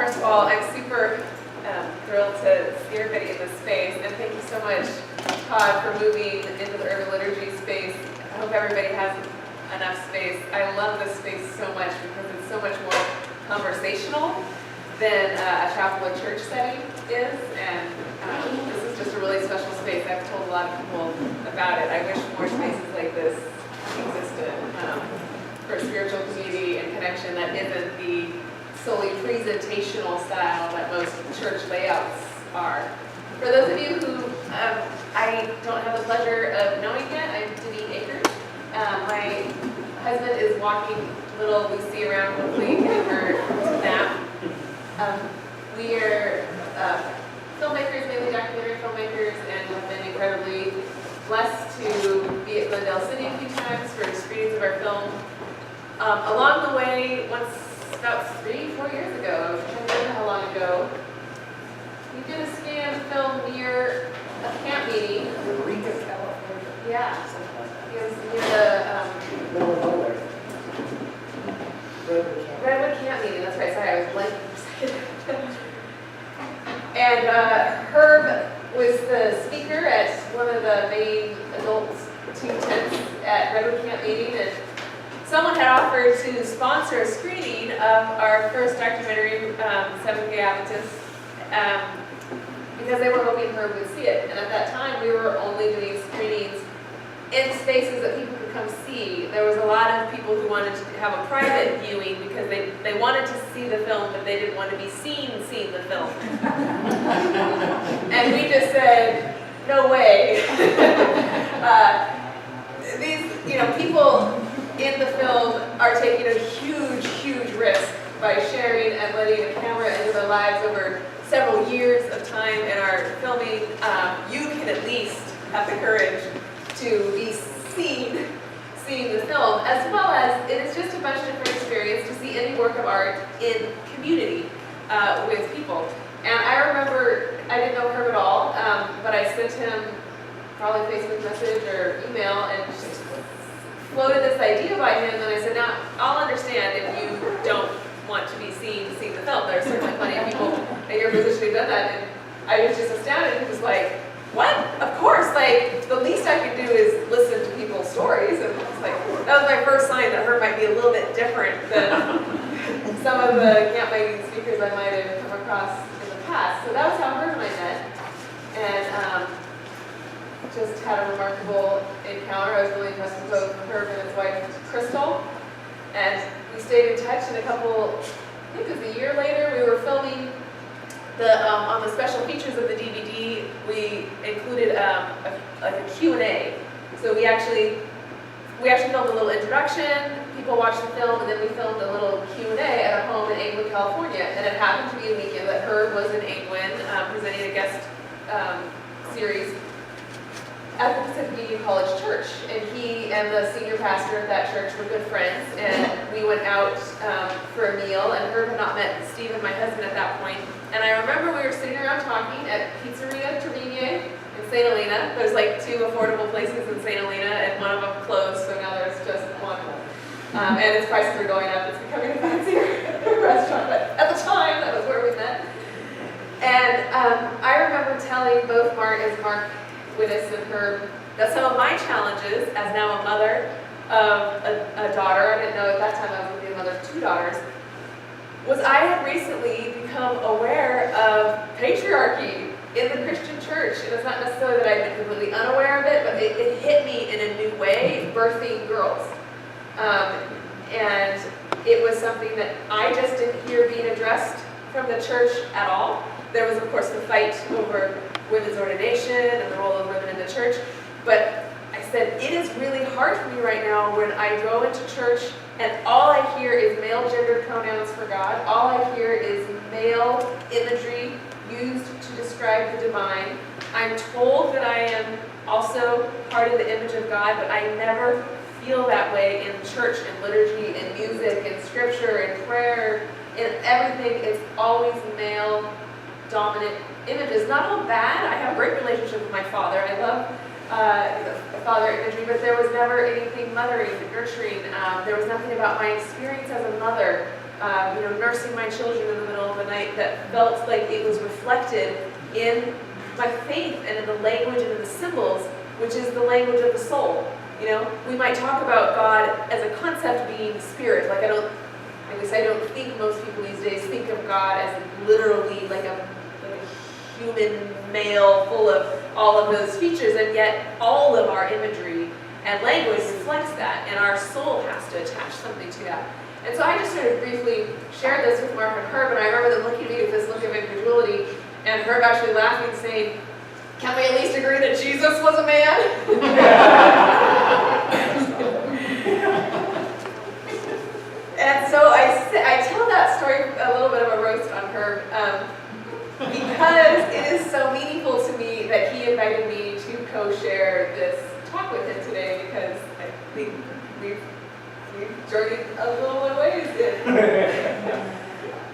First of all, I'm super thrilled to see everybody in this space, and thank you so much, Todd, for moving into the urban liturgy space. I hope everybody has enough space. I love this space so much because it's so much more conversational than a chapel or church setting is, and this is just a really special space. I've told a lot of people about it. I wish more spaces like this existed for spiritual community and connection that isn't the solely presentational style that most church layouts are. For those of you who I don't have the pleasure of knowing yet, I'm Daneen Akers. My husband is walking little Lucy around, hopefully getting her to nap. We are filmmakers, mainly documentary filmmakers, and have been incredibly blessed to be at Glendale City a few times for screenings of our film. Along the way, once about 3-4 years ago, I was trying to remember how long ago, we did a scan film near a camp meeting. Eureka, California. Yeah. It was near the Redwood Camp meeting, that's right. Sorry, I was blanking for a second. And Herb was the speaker at one of the main adult team tents at Redwood Camp meeting, and someone had offered to sponsor a screening of our first documentary, Seventh-day Adventists, because they were hoping Herb would see it. And at that time, we were only doing screenings in spaces that people could come see. There was a lot of people who wanted to have a private viewing because they wanted to see the film, but they didn't want to be seen seeing the film. And we just said, no way. These, people in the film are taking a huge, huge risk by sharing and letting a camera into their lives over several years of time in our filming. You can at least have the courage to be seeing the film, as well as it is just a much different experience to see any work of art in community with people. And I remember, I didn't know Herb at all, but I sent him probably a Facebook message or email and just floated this idea by him, and I said, now, I'll understand if you don't want to be seeing the film. There are certainly plenty of people in your position who've done that, and I was just astounded. He was like, what? Of course, the least I can do is listen to people's stories, and it's like, that was my first sign that Herb might be a little bit different than some of the camp meeting speakers I might have come across in the past. So that was how Herb and I met, and just had a remarkable encounter. I was really impressed with both Herb and his wife, Crystal, and we stayed in touch. And I think it was a year later, we were filming on the special features of the DVD. We included a Q&A. So we actually filmed a little introduction. People watched the film, and then we filmed a little Q&A at a home in England, California. And it happened to be a weekend that Herb was in England presenting a guest series at the Pacific Union College Church, and he and the senior pastor of that church were good friends, and we went out for a meal, and Herb had not met Stephen, my husband, at that point. And I remember we were sitting around talking at Pizzeria Terminier in St. Helena. There's like 2 affordable places in St. Helena, and one of them closed, so now there's just one. And its prices are going up. It's becoming a fancier restaurant, but at the time, that was where we met. And I remember telling both Mark Winnis and Herb that some of my challenges, as now a mother of a daughter, I didn't know at that time I was going to be a mother of 2 daughters, was I had recently become aware of patriarchy in the Christian church. And it's not necessarily that I've been completely unaware of it, but it hit me in a new way, birthing girls. And it was something that I just didn't hear being addressed from the church at all. There was, of course, the fight over women's ordination and the role of women in the church. But I said, it is really hard for me right now when I go into church and all I hear is male gendered pronouns for God. All I hear is male imagery used to describe the divine. I'm told that I am also part of the image of God, but I never feel that way in church, in liturgy, in music, in scripture, in prayer, in everything. It's always male dominant images. Not all bad. I have a great relationship with my father. I love the father imagery, but there was never anything mothering, nurturing. There was nothing about my experience as a mother nursing my children in the middle of the night, that felt like it was reflected in my faith and in the language and in the symbols, which is the language of the soul. We might talk about God as a concept being spirit. Like at least I don't think most people these days think of God as literally like a human male full of all of those features, and yet all of our imagery and language reflects that, and our soul has to attach something to that. And so I just sort of briefly shared this with Mark and Herb, and I remember them looking at me with this look of incredulity, and Herb actually laughing, saying, "Can we at least agree that Jesus was a man?" And so I tell that story, a little bit of a roast on Herb, because it is so meaningful to me that he invited me to co-share this talk with him today, because I think we've journeyed a little ways in.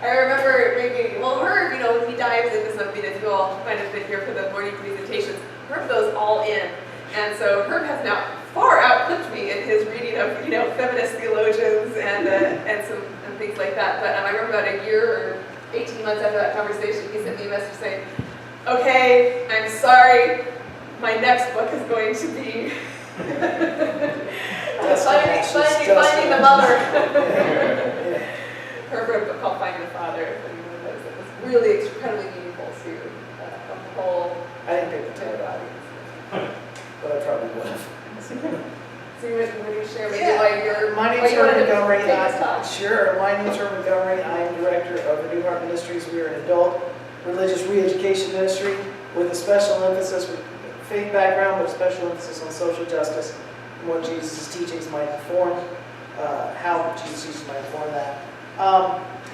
I remember maybe, Herb, he dives into something, as you all might have been here for the morning presentations, Herb goes all in. And so Herb has now far outclipped me in his reading of, feminist theologians and things like that. But I remember about a year or 18 months after that conversation, he sent me a message saying, "Okay, I'm sorry, my next book is going to be finding the mother." Her book called Finding the Father. It was really incredibly meaningful to the whole. I didn't pick the title audience, but I probably would have. So you want to share maybe why you're... My name's Herb Montgomery. Sure. My name's Herb Montgomery. I am director of the New Heart Ministries. We are an adult religious re-education ministry with a special emphasis, with faith background, with a special emphasis on social justice and what Jesus' teachings might inform, how Jesus' teachings might inform that.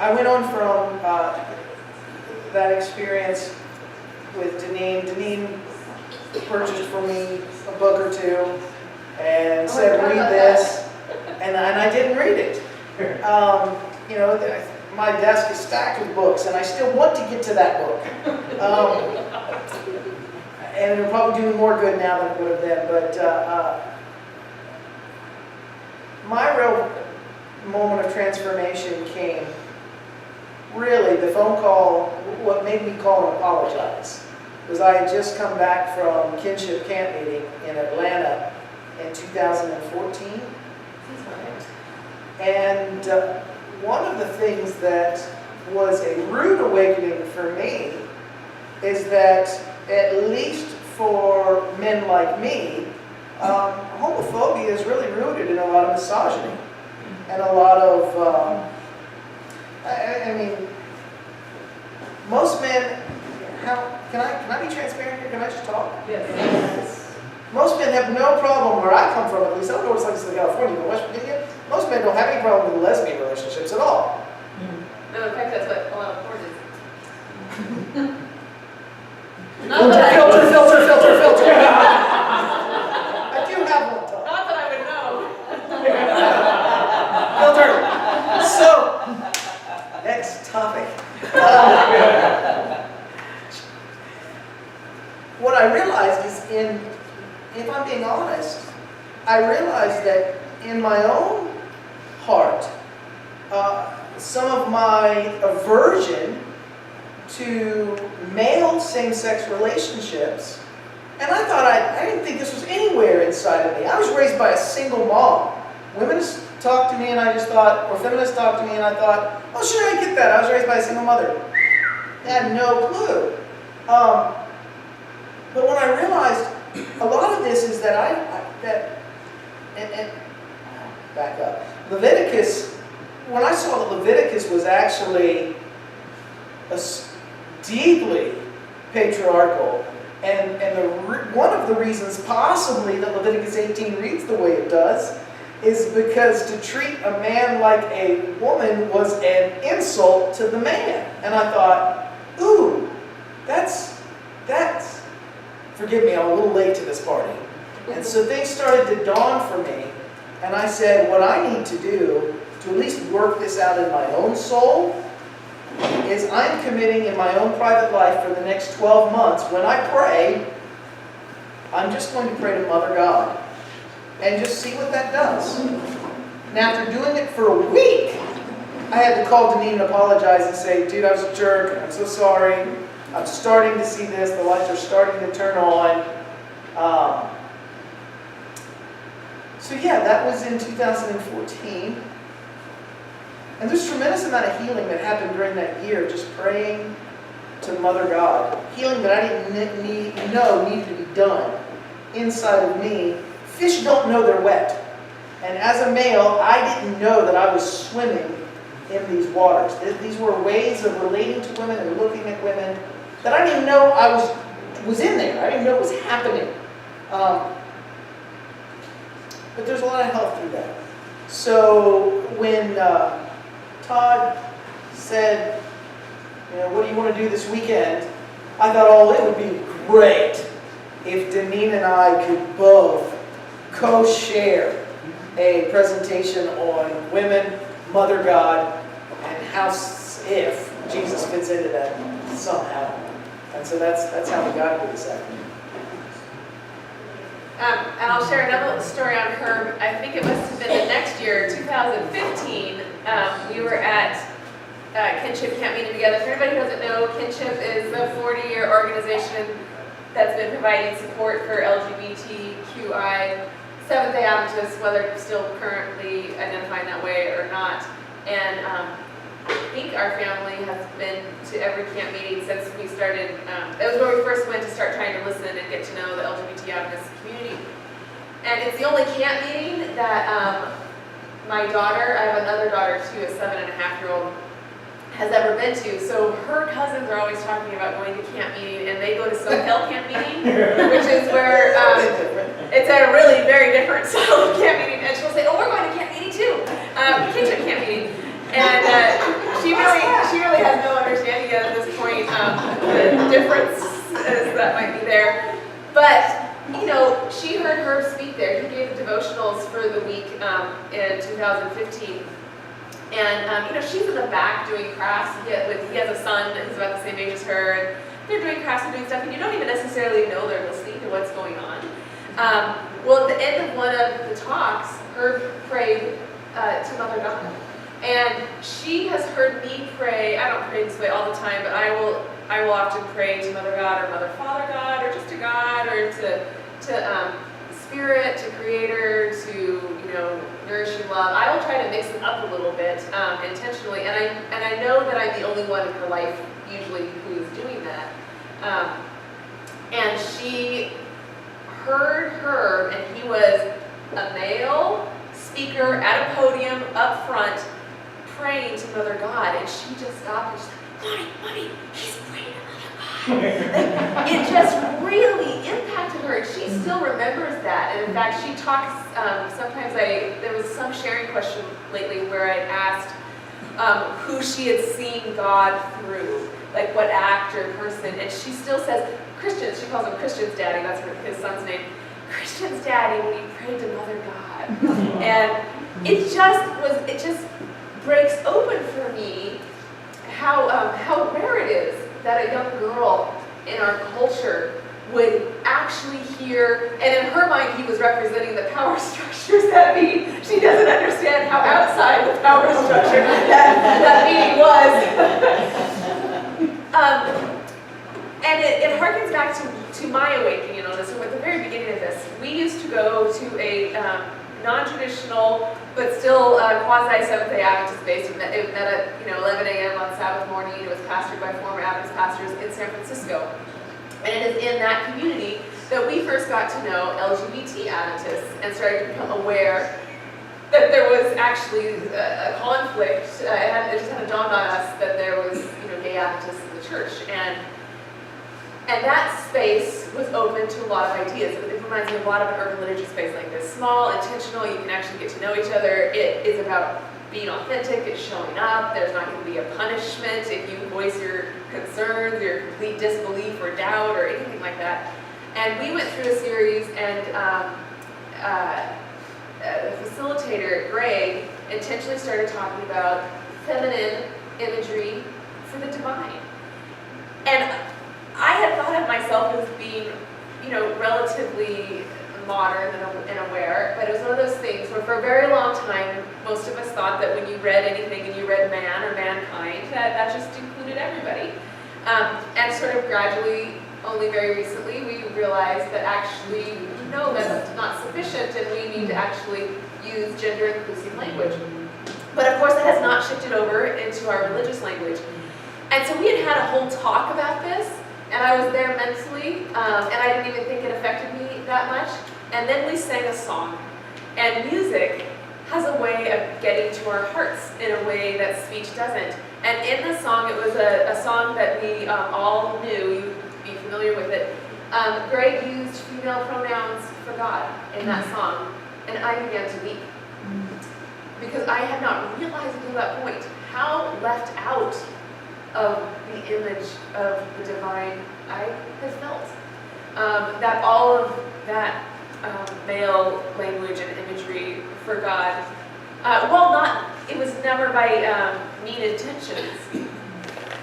I went on from that experience with Daneen. Daneen purchased for me a book or two and said, "Read this," and I didn't read it. My desk is stacked with books, and I still want to get to that book. And it'll probably do me more good now than it would have then. But my real moment of transformation came, really, the phone call, what made me call and apologize, was I had just come back from Kinship Camp meeting in Atlanta in 2014. And one of the things that was a rude awakening for me is that, at least for men like me, homophobia is really rooted in a lot of misogyny and a lot of, most men, can I be transparent here? Can I just talk? Yes. Most men have no problem, where I come from at least, I don't know what it's like in California, but West Virginia, most men don't have any problem with lesbian relationships at all. No, in fact, that's what a lot of porn is. Filter. I do have one, Tom. Not that I would know. Filter. So, next topic. What I realized is, if I'm being honest, I realized that in my own heart, some of my aversion to male same-sex relationships, and I thought I didn't think this was anywhere inside of me. I was raised by a single mom. Women talked to me and I just thought, or feminists talked to me and I thought, oh sure, I get that. I was raised by a single mother. I had no clue. But when I realized, a lot of this is that back up. Leviticus, when I saw that Leviticus was actually deeply patriarchal, and one of the reasons possibly that Leviticus 18 reads the way it does is because to treat a man like a woman was an insult to the man. And I thought, ooh, that's forgive me, I'm a little late to this party. And so things started to dawn for me, and I said, what I need to do to at least work this out in my own soul is I'm committing in my own private life for the next 12 months, when I pray, I'm just going to pray to Mother God and just see what that does. And after doing it for a week, I had to call Daneen and apologize and say, dude, I was a jerk. I'm so sorry. I'm starting to see this. The lights are starting to turn on. So yeah, that was in 2014. And there's a tremendous amount of healing that happened during that year, just praying to Mother God. Healing that I didn't know needed to be done inside of me. Fish don't know they're wet. And as a male, I didn't know that I was swimming in these waters. These were ways of relating to women and looking at women that I didn't know I was in there. I didn't know it was happening. But there's a lot of help through that. So when Todd said, what do you want to do this weekend? I thought, it would be great if Daneen and I could both co-share a presentation on women, Mother God, and how if Jesus fits into that somehow. And so that's how we got here this afternoon. And I'll share another story on her. I think it must have been the next year, 2015. We were at Kinship Camp meeting together. For anybody who doesn't know, Kinship is a 40-year organization that's been providing support for LGBTQI Seventh-day Adventists, whether still currently identifying that way or not. And I think our family has been to every camp meeting since we started. That was where we first went to start trying to listen and get to know the LGBT Adventist community. And it's the only camp meeting that my daughter, I have another daughter too, a 7.5-year-old, has ever been to. So her cousins are always talking about going to camp meeting, and they go to SoCal camp meeting, which is where it's a really very different style of camp meeting. And she'll say, we're going to camp meeting too, Kinship camp meeting. And she really has no understanding yet at this point the differences that might be there. But she heard Herb speak there. He gave devotionals for the week in 2015. And she's in the back doing crafts. He has a son who's about the same age as her, and they're doing crafts and doing stuff, and you don't even necessarily know they're listening to what's going on. Well, at the end of one of the talks, Herb prayed to Mother God. And she has heard me pray. I don't pray this way all the time, but I will often pray to Mother God or Mother Father God or just to God or to Spirit, to Creator, to nourishing love. I will try to mix it up a little bit intentionally, and I know that I'm the only one in her life usually who is doing that. And she heard Herb, and he was a male speaker at a podium up front, praying to Mother God, and she just stopped and she's like, Mommy, he's praying to Mother God. It just really impacted her, and she still remembers that. And in fact, she talks, sometimes there was some sharing question lately where I asked who she had seen God through, like what act or person, and she still says, Christians, she calls him Christian's daddy, that's his son's name, Christian's daddy when he prayed to Mother God. And it just breaks open for me how rare it is that a young girl in our culture would actually hear, and in her mind he was representing the power structures that meeting. She doesn't understand how outside the power structure that meeting was. And it harkens back to my awakening on this. So at the very beginning of this, we used to go to a non-traditional, but still quasi-Seventh-day Adventist base. It met at 11 a.m. on Sabbath morning. It was pastored by former Adventist pastors in San Francisco. And it is in that community that we first got to know LGBT Adventists and started to become aware that there was actually a conflict. It just kind of dawned on us that there was gay Adventists in the church. And that space was open to a lot of ideas. It reminds me of a lot of an urban liturgy space like this. Small, intentional, you can actually get to know each other. It is about being authentic, it's showing up. There's not going to be a punishment if you voice your concerns, your complete disbelief or doubt or anything like that. And we went through a series, and the facilitator, Greg, intentionally started talking about feminine imagery for the divine. And I had thought of myself as being, relatively modern and aware, but it was one of those things where for a very long time, most of us thought that when you read anything and you read man or mankind, that just included everybody. And sort of gradually, only very recently, we realized that actually, no, that's not sufficient, and we need to actually use gender-inclusive language. But of course, it has not shifted over into our religious language. And so we had a whole talk about this, and I was there mentally, and I didn't even think it affected me that much. And then we sang a song. And music has a way of getting to our hearts in a way that speech doesn't. And in the song, it was a song that we all knew, you'd be familiar with it. Greg used female pronouns for God in that song, and I began to weep. Because I had not realized until that point how left out of the image of the divine I had felt. That all of that male language and imagery for God, it was never by mean intentions,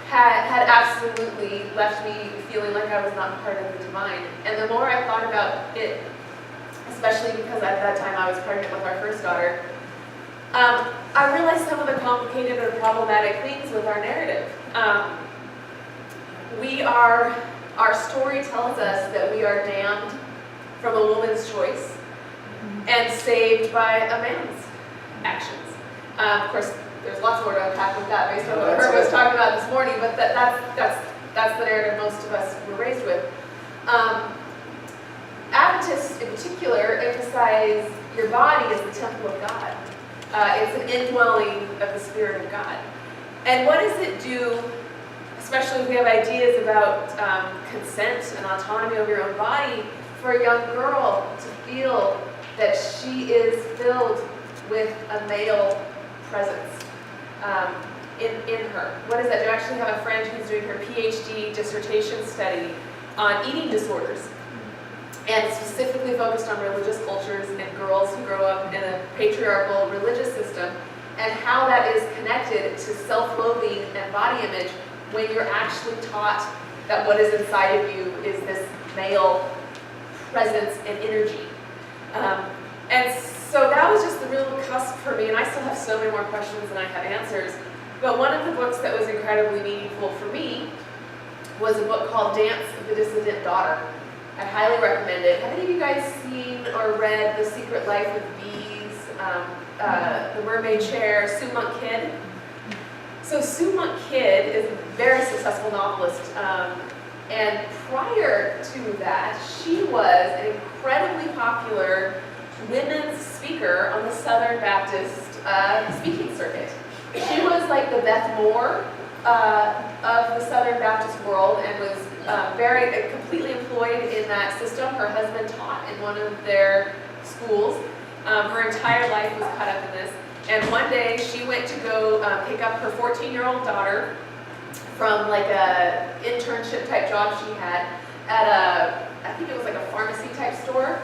had absolutely left me feeling like I was not part of the divine. And the more I thought about it, especially because at that time I was pregnant with our first daughter, I realized some of the complicated or problematic things with our narrative. Our story tells us that we are damned from a woman's choice and saved by a man's actions. Of course, there's lots more to unpack with that based on what Herb was talking about this morning, but that's the narrative most of us were raised with. Adventists in particular emphasize your body as the temple of God. It's an indwelling of the Spirit of God. And what does it do, especially if we have ideas about consent and autonomy over your own body, for a young girl to feel that she is filled with a male presence in her? What does that do? I actually have a friend who's doing her PhD dissertation study on eating disorders, and specifically focused on religious cultures and girls who grow up in a patriarchal religious system, and how that is connected to self-loathing and body image when you're actually taught that what is inside of you is this male presence and energy. And so that was just the real cusp for me, and I still have so many more questions than I have answers. But one of the books that was incredibly meaningful for me was a book called Dance of the Dissident Daughter. I highly recommend it. Have any of you guys seen or read The Secret Life of Bees, The Mermaid Chair, Sue Monk Kidd? So Sue Monk Kidd is a very successful novelist, and prior to that, she was an incredibly popular women's speaker on the Southern Baptist speaking circuit. She was like the Beth Moore of the Southern Baptist world, and was completely employed in that system. Her husband taught in one of their schools. Her entire life was caught up in this. And one day she went to go pick up her 14-year-old daughter from like a internship type job she had at I think it was like a pharmacy type store.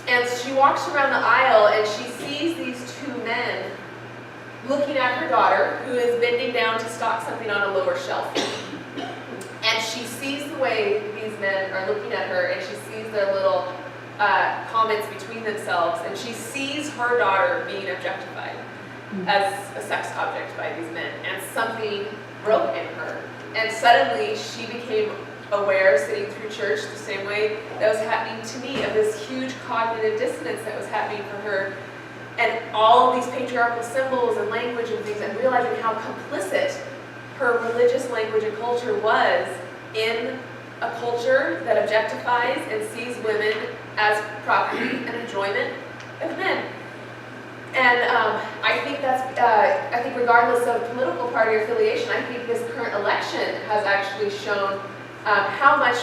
And she walks around the aisle and she sees these two men looking at her daughter, who is bending down to stock something on a lower shelf. And she sees the way these men are looking at her, and she sees their little comments between themselves, and she sees her daughter being objectified as a sex object by these men, and something broke in her. And suddenly she became aware, sitting through church the same way that was happening to me, of this huge cognitive dissonance that was happening for her, and all of these patriarchal symbols and language and things, and realizing how complicit her religious language and culture was in a culture that objectifies and sees women as property and enjoyment of men. And I think regardless of political party or affiliation, I think this current election has actually shown how much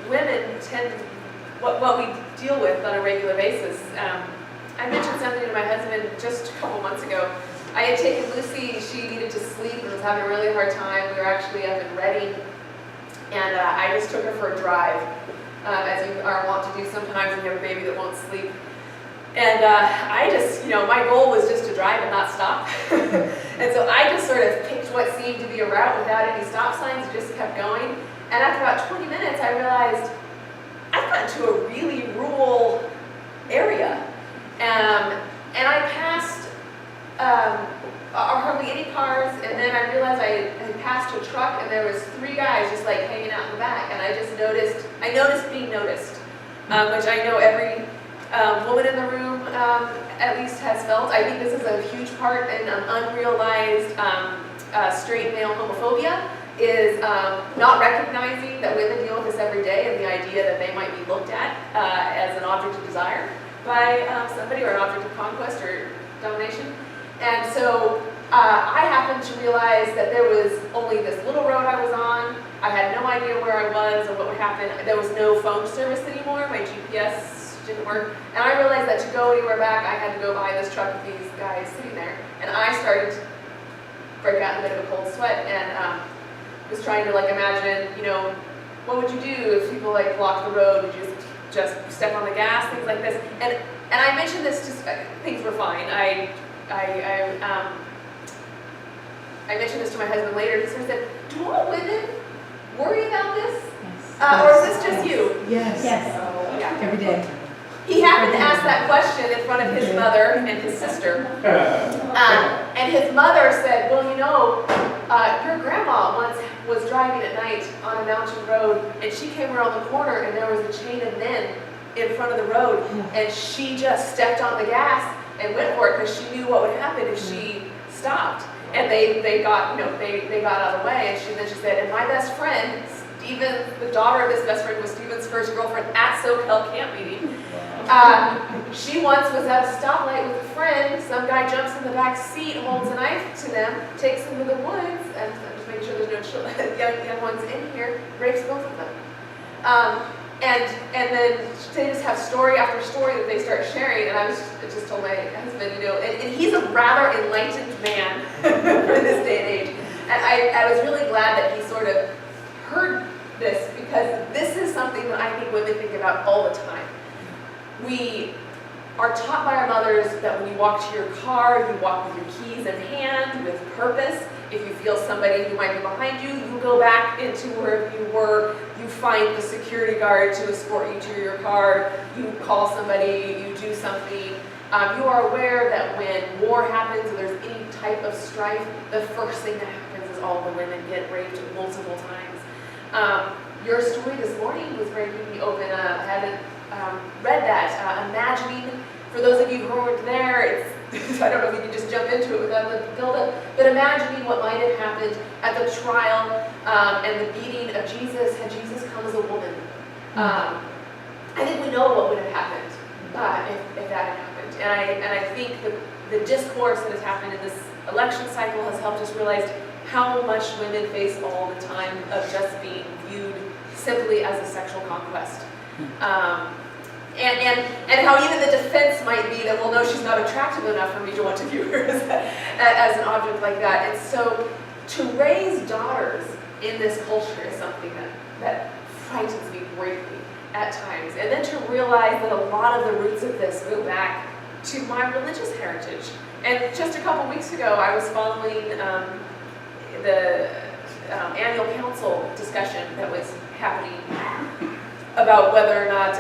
women what we deal with on a regular basis. I mentioned something to my husband just a couple months ago. I had taken Lucy, she needed to sleep and was having a really hard time. We were actually up in Reading, and I just took her for a drive, as you are wont to do sometimes when you have a baby that won't sleep. And I just, my goal was just to drive and not stop. And so I just sort of picked what seemed to be a route without any stop signs, just kept going. And after about 20 minutes, I realized I've got to a really rural area. And I passed hardly any cars, and then I realized I had passed a truck, and there was 3 guys just like hanging out in the back, and I noticed being noticed, which I know every woman in the room at least has felt. I think this is a huge part in unrealized straight male homophobia, is not recognizing that women deal with this every day, and the idea that they might be looked at as an object of desire by somebody, or an object of conquest or domination. And so I happened to realize that there was only this little road I was on. I had no idea where I was or what would happen. There was no phone service anymore. My GPS didn't work. And I realized that to go anywhere back, I had to go behind this truck with these guys sitting there. And I started to break out in a bit of a cold sweat, and was trying to like imagine, you know, what would you do if people like blocked the road? Would you just step on the gas, things like this? And I mentioned this to, things were fine. I mentioned this to my husband later. He sort of said, do all women worry about this? Yes. Or is this just you? Yes. Yeah. Every day. He happened to ask that question in front of his mother and his sister. And his mother said, well, you know, your grandma once was driving at night on a mountain road, and she came around the corner, and there was a chain of men in front of the road, and she just stepped on the gas and went for it because she knew what would happen if she stopped. And they got, you know, they got out of the way, and then she said, and my best friend, Stephen, the daughter of this best friend was Stephen's first girlfriend at SoCal camp meeting. She once was at a stoplight with a friend. Some guy jumps in the back seat, holds a knife to them, takes them to the woods, and just make sure there's no children, young ones in here, rapes both of them. And then they just have story after story that they start sharing, and I just told my husband, you know, and he's a rather enlightened man for this day and age. And I was really glad that he sort of heard this, because this is something that I think women think about all the time. We are taught by our mothers that when you walk to your car, you walk with your keys in hand, with purpose. If you feel somebody who might be behind you, you go back into wherever you were. You find the security guard to escort you to your car. You call somebody, you do something. You are aware that when war happens or there's any type of strife, the first thing that happens is all the women get raped multiple times. Your story this morning was breaking me open. I hadn't read that. Imagining, for those of you who weren't there, it's I don't know if you can just jump into it without the build-up, but imagining what might have happened at the trial and the beating of Jesus had Jesus come as a woman. I think we know what would have happened if that had happened. And I think the discourse that has happened in this election cycle has helped us realize how much women face all the time of just being viewed simply as a sexual conquest. And how even the defense might be that, well, no, she's not attractive enough for me to want to view her as an object like that. And so to raise daughters in this culture is something that frightens me greatly at times. And then to realize that a lot of the roots of this go back to my religious heritage. And just a couple weeks ago, I was following the annual council discussion that was happening about whether or not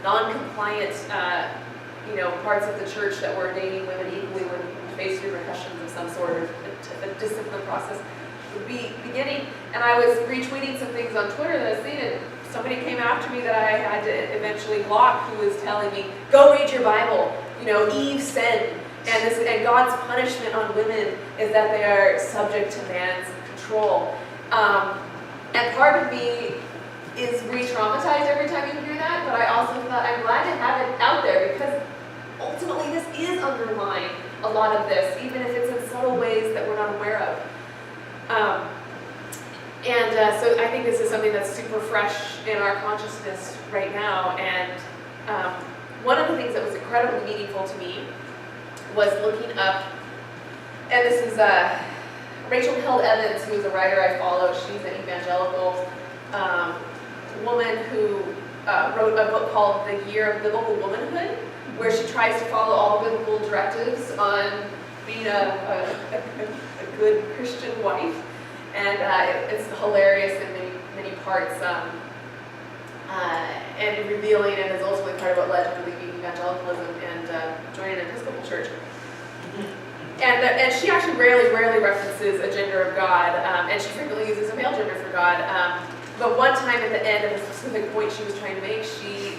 non-compliant, parts of the church that were ordaining women equally would face repercussions of some sort of a discipline process would be beginning. And I was retweeting some things on Twitter that I seen, and somebody came after me that I had to eventually block, who was telling me, go read your Bible. Eve sinned, and God's punishment on women is that they are subject to man's control. And part of me is re-traumatized every time you hear that, but I also thought I'm glad to have it out there, because ultimately this is underlying a lot of this, even if it's in subtle ways that we're not aware of. So I think this is something that's super fresh in our consciousness right now. And one of the things that was incredibly meaningful to me was looking up, and this is Rachel Hild Evans, who is a writer I follow. She's an evangelical woman who wrote a book called The Year of Biblical Womanhood, where she tries to follow all the biblical directives on being a good Christian wife. And it's hilarious in many parts. and revealing, and is ultimately part of what led her to leaving evangelicalism and joining an Episcopal church. And she actually rarely references a gender of God, and she frequently uses a male gender for God. But one time at the end of a specific point she was trying to make, she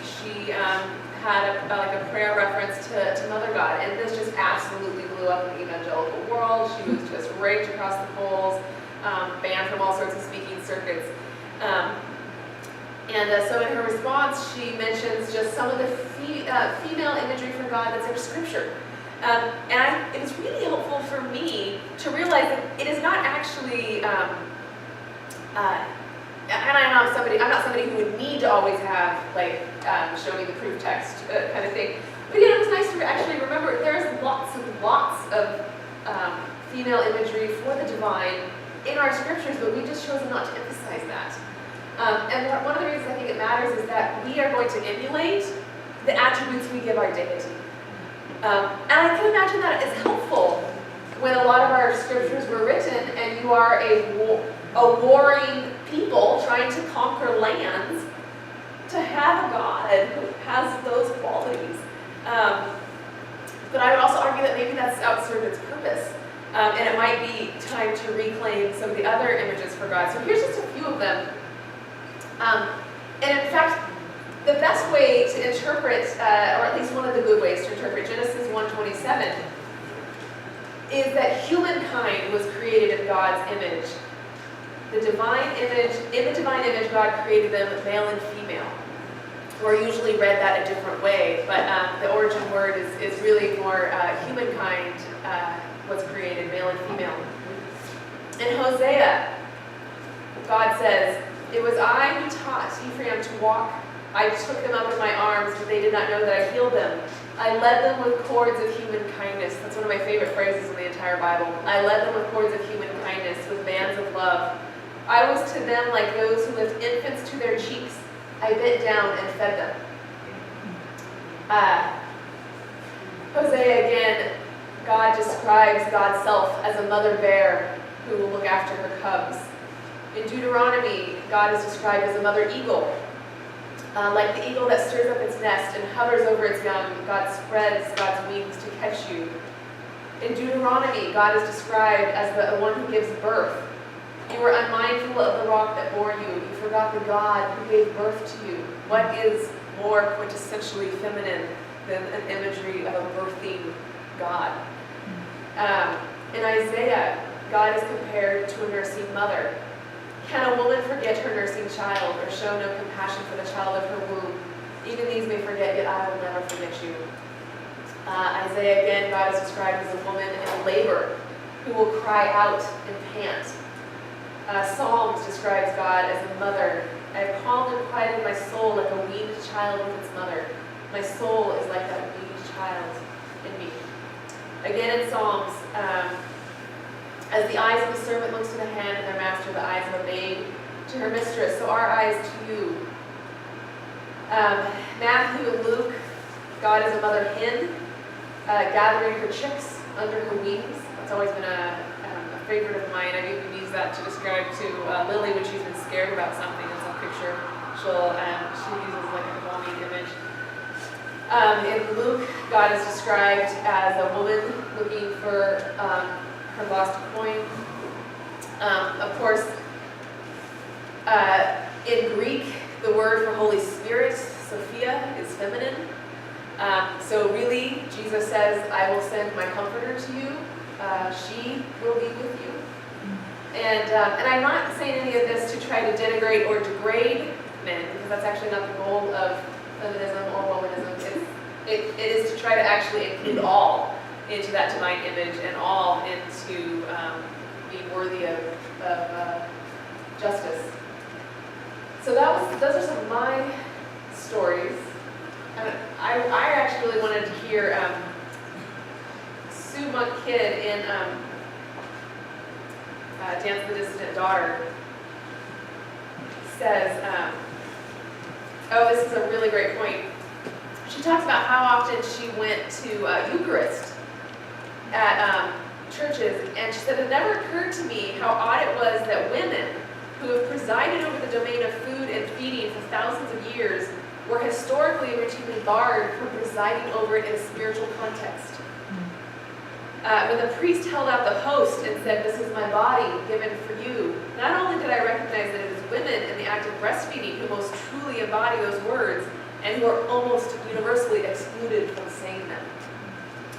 had a prayer reference to Mother God, and this just absolutely blew up in the evangelical world. She was just raked across the coals, banned from all sorts of speaking circuits. So in her response, she mentions just some of the female imagery from God that's in Scripture. It was really helpful for me to realize that it is not actually, and I'm not somebody who would need to always have, show me the proof text kind of thing. But it was nice to actually remember there's lots of female imagery for the divine in our Scriptures, but we've just chosen not to emphasize that. And one of the reasons I think it matters is that we are going to emulate the attributes we give our deity. And I can imagine that is helpful when a lot of our Scriptures were written and you are a warring people trying to conquer lands, to have a God who has those qualities. But I would also argue that maybe that's outserved its purpose. And it might be time to reclaim some of the other images for God. So here's just a few of them. And in fact, the best way to interpret, or at least one of the good ways to interpret Genesis 1:27, is that humankind was created in God's image. In the divine image, God created them male and female. Or usually read that a different way, but the origin word is really more humankind was created, male and female. In Hosea, God says, "It was I who taught Ephraim to walk. I took them up in my arms, but they did not know that I healed them. I led them with cords of human kindness." That's one of my favorite phrases in the entire Bible. "I led them with cords of human kindness, with bands of love. I was to them like those who lift infants to their cheeks. I bent down and fed them." Hosea again, God describes God's self as a mother bear who will look after her cubs. In Deuteronomy, God is described as a mother eagle. Like the eagle that stirs up its nest and hovers over its young, God spreads God's wings to catch you. In Deuteronomy, God is described as the one who gives birth. "You were unmindful of the rock that bore you. You forgot the God who gave birth to you." What is more quintessentially feminine than an imagery of a birthing God? In Isaiah, God is compared to a nursing mother. "Can a woman forget her nursing child or show no compassion for the child of her womb? Even these may forget, yet I will never forget you." Isaiah again, God is described as a woman in labor who will cry out and pant. Psalms describes God as a mother. "I have calmed and quieted my soul like a weaned child with its mother. My soul is like that weaned child in me." Again in Psalms, "As the eyes of a servant looks to the hand of their master, the eyes of a maid to her mistress, so our eyes to you." Matthew and Luke, God is a mother hen, gathering her chicks under her wings. That's always been a favorite of mine. I've even used that to describe to Lily when she's been scared about something in some picture. She uses like a calming image. In Luke, God is described as a woman looking for her lost coin. Of course, in Greek, the word for Holy Spirit, Sophia, is feminine. So really, Jesus says, "I will send my comforter to you. She will be with you." And I'm not saying any of this to try to denigrate or degrade men, because that's actually not the goal of feminism or womanism. It is to try to actually include all into that divine image and all into being worthy of justice. So those are some of my stories. And I actually really wanted to hear Sue Monk Kidd in Dance of the Dissident Daughter says, this is a really great point. She talks about how often she went to Eucharist at churches, and she said it never occurred to me how odd it was that women who have presided over the domain of food and feeding for thousands of years, were historically routinely barred from presiding over it in a spiritual context. When the priest held out the host and said, "This is my body given for you," not only did I recognize that it was women in the act of breastfeeding who most truly embody those words and who are almost universally excluded from saying them.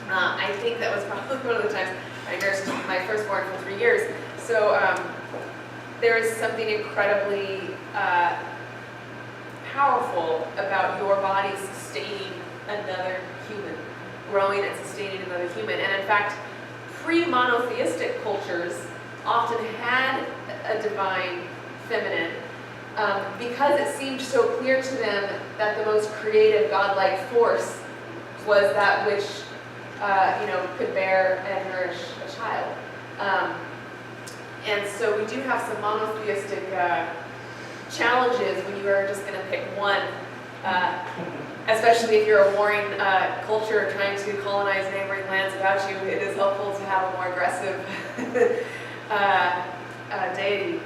I think that was probably one of the times I nursed my firstborn for 3 years. So there is something incredibly powerful about your body sustaining another human, growing and sustaining another human. And in fact, pre-monotheistic cultures often had a divine feminine because it seemed so clear to them that the most creative, godlike force was that which could bear and nourish a child. And so we do have some monotheistic challenges when you are just going to pick one, especially if you're a warring culture trying to colonize neighboring lands about you. It is helpful to have a more aggressive deity.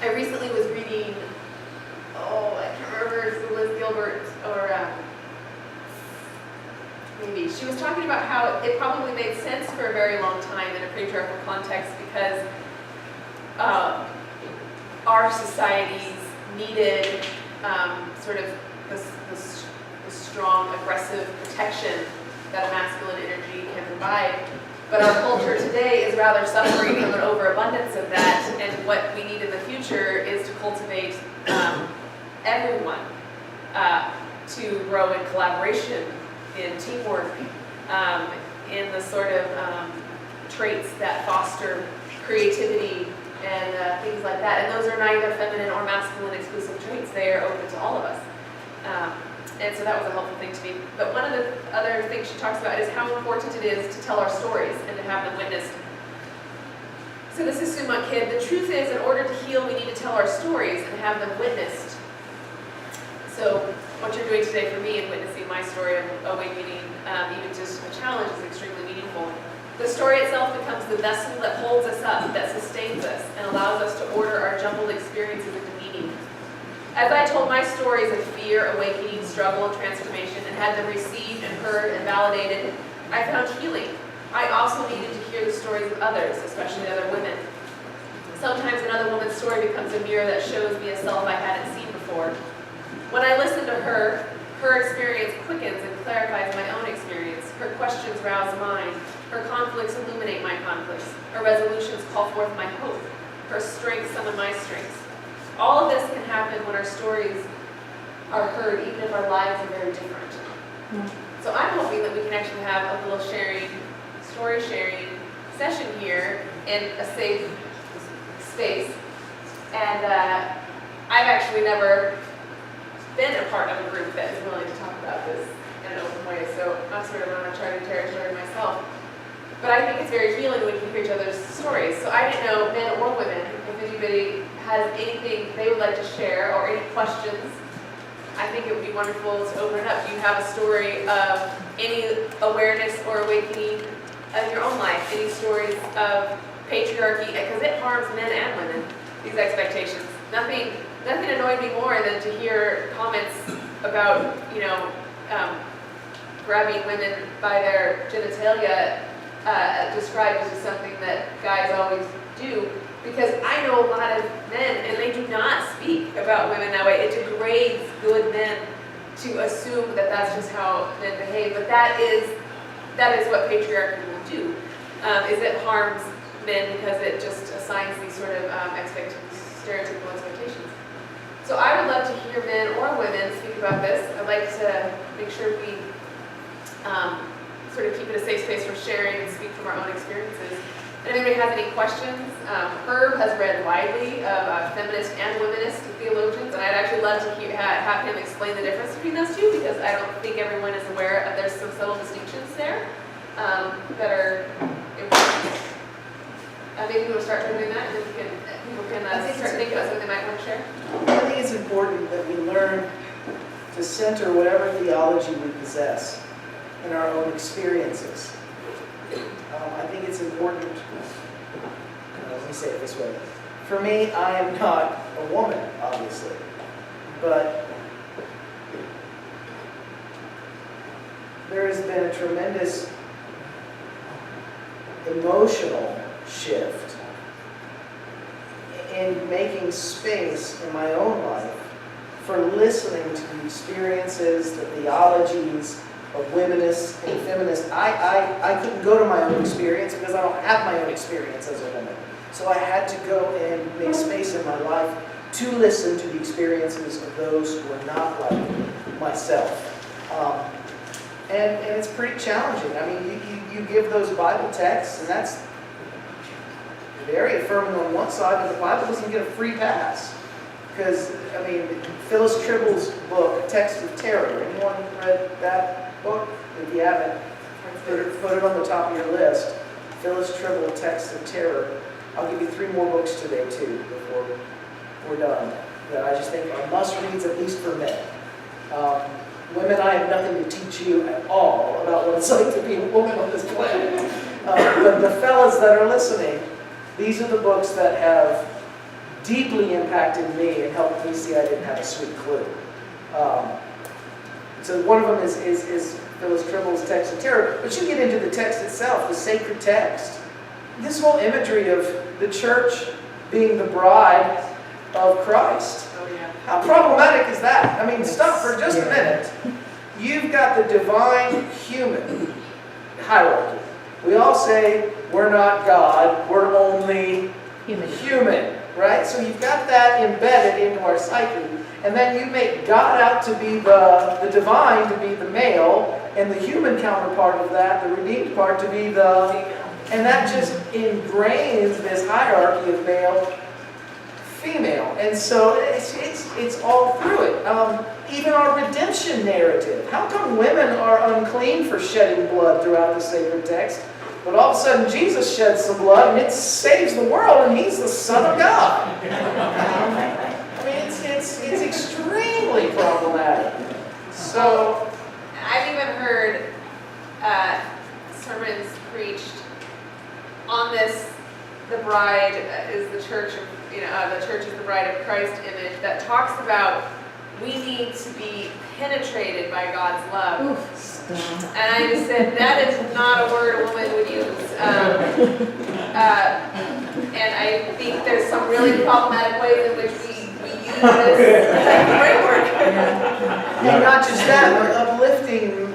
I recently was reading, I can't remember if it was Liz Gilbert or maybe. She was talking about how it probably made sense for a very long time in a patriarchal context because our societies needed sort of this strong, aggressive protection that a masculine energy can provide. But our culture today is rather suffering from an overabundance of that, and what we need in the future is to cultivate everyone to grow in collaboration, in teamwork, in the sort of traits that foster creativity and things like that. And those are neither feminine or masculine exclusive traits. They are open to all of us. And so that was a helpful thing to me. But one of the other things she talks about is how important it is to tell our stories and to have them witnessed. So this is Summa Kid. The truth is, in order to heal, we need to tell our stories and have them witnessed. So what you're doing today for me in witnessing my story of awakening, even just a challenge, is extremely meaningful. The story itself becomes the vessel that holds us up, that sustains us, and allows us to order our jumbled experiences into meaning. As I told my stories of fear, awakening, struggle, and transformation, and had them received and heard and validated, I found healing. I also needed to hear the stories of others, especially other women. Sometimes another woman's story becomes a mirror that shows me a self I hadn't seen before. When I listen to her, her experience quickens and clarifies my own experience. Her questions rouse mine. Her conflicts illuminate my conflicts. Her resolutions call forth my hope. Her strengths summon my strengths. All of this can happen when our stories are heard, even if our lives are very different. So I'm hoping that we can actually have a little story sharing session here in a safe space. And I've actually never been a part of a group that is willing to talk about this in an open way, so I'm sort of on uncharted territory myself. But I think it's very healing when you hear each other's stories. So I didn't know, men or women, if anybody has anything they would like to share or any questions. I think it would be wonderful to open it up. Do you have a story of any awareness or awakening of your own life? Any stories of patriarchy? Because it harms men and women, these expectations. Nothing annoyed me more than to hear comments about, grabbing women by their genitalia described as just something that guys always do. Because I know a lot of men, and they do not speak about women that way. It degrades good men to assume that that's just how men behave. But that is what patriarchy will do. Is it harms men because it just assigns these sort of stereotypical expectations. So I would love to hear men or women speak about this. I'd like to make sure we sort of keep it a safe space for sharing and speak from our own experiences. And if anybody has any questions, Herb has read widely of feminist and womanist theologians, and I'd actually love to have him explain the difference between those two, because I don't think everyone is aware of there's some subtle distinctions there that are important. Maybe we'll start doing that, and then people can start thinking about something they might want to share. I think it's important that we learn to center whatever theology we possess in our own experiences. I think it's important, let me say it this way, For me, I am not a woman, obviously, but there has been a tremendous emotional shift in making space in my own life for listening to the experiences, the theologies of womanists and feminists. I couldn't go to my own experience because I don't have my own experience as a woman. So I had to go and make space in my life to listen to the experiences of those who are not like myself. And it's pretty challenging. I mean, you give those Bible texts, and that's very affirming on one side, but the Bible doesn't get a free pass. Because, I mean, Phyllis Tribble's book, Text of Terror, anyone read that book? If you haven't, put it on the top of your list. Phyllis Tribble, Text of Terror. I'll give you 3 more books today, too, before we're done, that I just think are must-reads, at least for men. Women, I have nothing to teach you at all about what it's like to be a woman on this planet. But the fellas that are listening, these are the books that have deeply impacted me and helped me see I didn't have a sweet clue. So one of them is Phyllis Tribble's Text of Terror. But you get into the text itself, the sacred text. This whole imagery of the church being the bride of Christ. How problematic is that? I mean, stop for just a minute. You've got the divine human hierarchy. We all say we're not God, we're only human, right? So you've got that embedded into our psyche. And then you make God out to be the divine, to be the male, and the human counterpart of that, the redeemed part, to be the... And that just ingrains this hierarchy of male, female. And so it's all through it. Even our redemption narrative. How come women are unclean for shedding blood throughout the sacred text? But all of a sudden Jesus sheds some blood and it saves the world and he's the Son of God. I mean, it's extremely problematic. So I've even heard sermons preached on this, the bride is the church of, the church is the bride of Christ image that talks about we need to be penetrated by God's love. Oof, and I just said, that is not a word a woman would use. And I think there's some really problematic ways in which we use this framework. And not just that, but uplifting,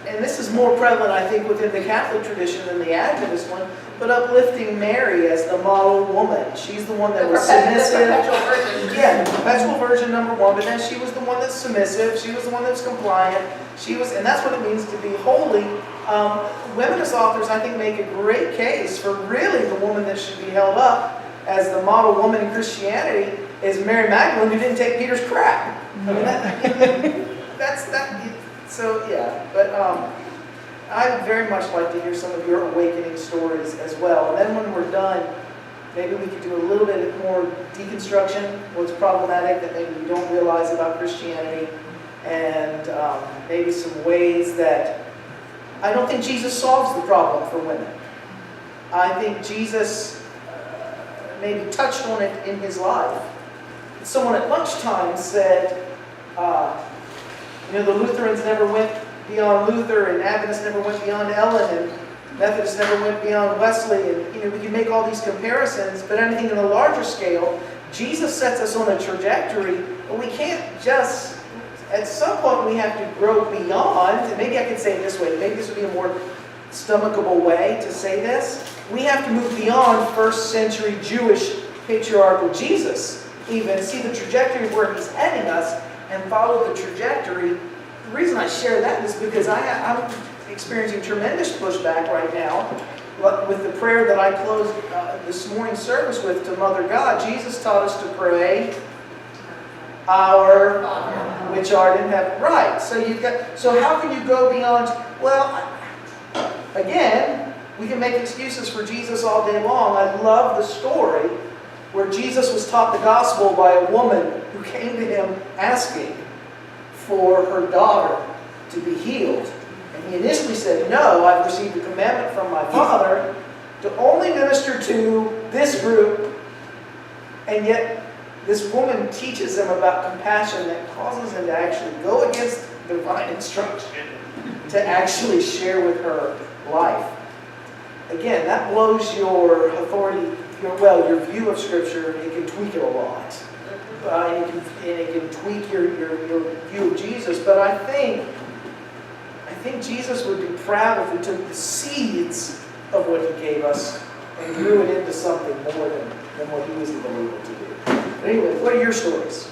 and this is more prevalent, I think, within the Catholic tradition than the Adventist one, but uplifting Mary as the model woman. She's the one that was submissive. The perpetual virgin. Yeah, the perpetual virgin, number one, but then she was the one that's submissive, she was the one that's compliant, and that's what it means to be holy. Womenist authors, I think, make a great case for really the woman that should be held up as the model woman in Christianity is Mary Magdalene, who didn't take Peter's crap. I mean, that's that. So yeah, but I'd very much like to hear some of your awakening stories as well. And then when we're done, maybe we could do a little bit more deconstruction, what's problematic that maybe we don't realize about Christianity, and maybe some ways that I don't think Jesus solves the problem for women. I think Jesus maybe touched on it in his life. Someone at lunchtime said, the Lutherans never went beyond Luther, and Adventists never went beyond Ellen, and Methodists never went beyond Wesley, and we can make all these comparisons, but anything on a larger scale, Jesus sets us on a trajectory, but we can't just, at some point we have to grow beyond, and maybe I could say it this way, maybe this would be a more stomachable way to say this, we have to move beyond first century Jewish patriarchal Jesus, even see the trajectory of where he's heading us, and follow the trajectory. The reason I share that is because I'm experiencing tremendous pushback right now with the prayer that I closed this morning's service with to Mother God. Jesus taught us to pray, Our which art in heaven. Right. So how can you go beyond? Well, again, we can make excuses for Jesus all day long. I love the story where Jesus was taught the gospel by a woman who came to him asking for her daughter to be healed. And he initially said, no, I've received a commandment from my Father to only minister to this group And yet, this woman teaches them about compassion that causes them to actually go against divine instruction, to actually share with her life. Again, that blows your authority, your view of Scripture. It can tweak it a lot. And it can tweak your view of Jesus. But I think Jesus would be proud if we took the seeds of what He gave us and grew it into something more than what He was even able to do. But anyway, what are your stories?